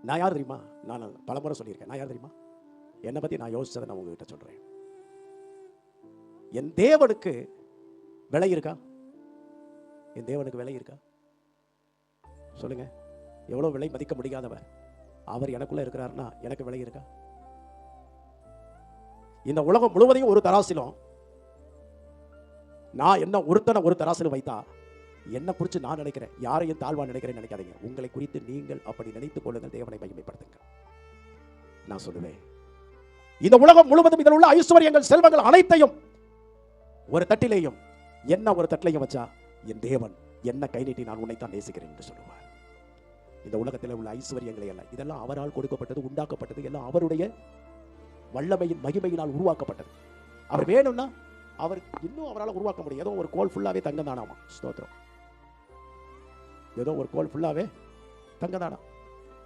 நான் யார் தெரியுமா? நான் பலமுறை சொல்லியிருக்கேன். நான் யார் தெரியுமா? என்னை பற்றி நான் யோசிச்சதை நான் உங்ககிட்ட சொல்கிறேன். என் தேவனுக்கு விலை இருக்கா? என் தேவனுக்கு விலை இருக்கா? சொல்லுங்க. எவ்வளோ விலை மதிக்க முடியாதவர் அவர் எனக்குள்ள இருக்கிறாருன்னா எனக்கு விலை இருக்கா? இந்த உலகம் முழுவதையும் ஒரு தராசிலும் நான் என்ன ஒருத்தனை ஒரு தராசிலும் வைத்தா என்ன குறித்து நான் நினைக்கிறேன், யாரையும் தாழ்வா நினைக்கிறேன் நினைக்காதீங்க. உங்களை குறித்து நீங்கள் அப்படி நினைத்துக் கொள்ளுங்கள், தேவனை மகிமைப்படுத்துங்க. நான் சொல்லுவேன், இந்த உலகம் முழுவதும் இதில் உள்ள ஐஸ்வர்யங்கள் செல்வங்கள் அனைத்தையும் ஒரு தட்டிலேயும் என்ன ஒரு தட்டிலையும் வச்சா என் தேவன் என்ன கை நீட்டி நான் உன்னைத்தான் நேசிக்கிறேன் என்று சொல்லுவார். இந்த உலகத்தில் உள்ள ஐஸ்வர்யங்களை எல்லாம் இதெல்லாம் அவரால் கொடுக்கப்பட்டது, உண்டாக்கப்பட்டது, எல்லாம் அவருடைய வல்லமையின் மகிமையினால் உருவாக்கப்பட்டது. அவர் வேணும்னா அவர் இன்னும் அவரால் உருவாக்க முடியும். ஏதோ ஒரு கோல் ஃபுல்லாவே தங்கம் தானாமா. ஸ்தோத்திரம். ஏதோ ஒரு கோல் ஃபுல்லாவே தங்கம் தானா.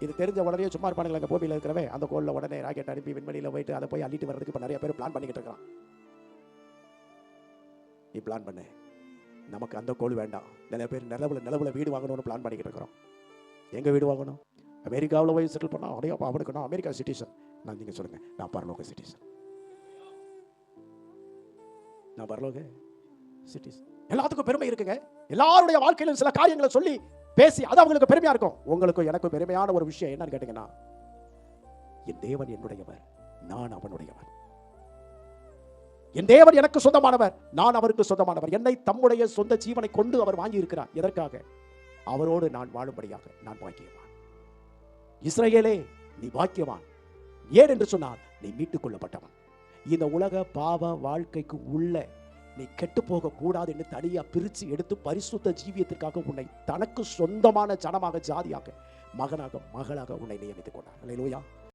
இது தெரிஞ்ச உடனே சும்மா இருப்பானுங்களா அங்கே பூமியில் இருக்கிறவன் அந்த கோலில் உடனே ராக்கெட் அனுப்பி விண்வெளியில் போயிட்டு அதை போய் அள்ளிட்டு வர்றதுக்கு இப்போ நிறைய பேர் பிளான் பண்ணிக்கிட்டு இருக்கிறான். நீ பிளான் பண்ணு, நமக்கு அந்த கோல் வேண்டாம். நிறைய பேர் நிலவுல வீடு வாங்கணும்னு பிளான் பண்ணிக்கிட்டு இருக்கிறோம். எங்கே வீடு வாங்கணும்? அமெரிக்காவில் போய் செட்டில் பண்ணால் அப்படியே அவனுக்கு நான் அமெரிக்கா சிட்டிசன். நான் நீங்கள் சொல்லுங்கள், நான் பரலோக சிட்டிசன். நான் பரலோக சிட்டிசன். எல்லாத்துக்கும் பெருமை இருக்குங்க. எல்லாருடைய வாழ்க்கையிலும் சில காரியங்களை சொல்லி பேசி அது அவங்களுக்கு பெருமையா இருக்கும். உங்களுக்கும் எனக்கும் பெருமையான ஒரு விஷயம் என்னன்னு கேட்டீங்கன்னா, என் தேவன் என்னுடையவர், நான் அவனுடையவர். என் தேவன் எனக்கு சொந்தமானவர், நான் அவருக்கு சொந்தமானவர். என்னை தம்முடைய சொந்த ஜீவனை கொண்டு அவர் வாங்கி இருக்கிறார். எதற்காக? அவரோடு நான் வாழும்படியாக. நான் பாக்கியவான். இஸ்ரவேலே, நீ பாக்கியவான். ஏன் என்று சொன்னால் நீ மீட்டுக் கொள்ளப்பட்டவன். இந்த உலக பாவ வாழ்க்கைக்கு உள்ள நீ கெட்டு போக கூடாது என்று தனியா பிரித்து எடுத்து பரிசுத்த ஜீவியத்திற்காக உன்னை தனக்கு சொந்தமான ஜனமாக, ஜாதியாக, மகனாக, மகளாக உன்னை நியமித்துக் கொண்டார். அல்லேலூயா.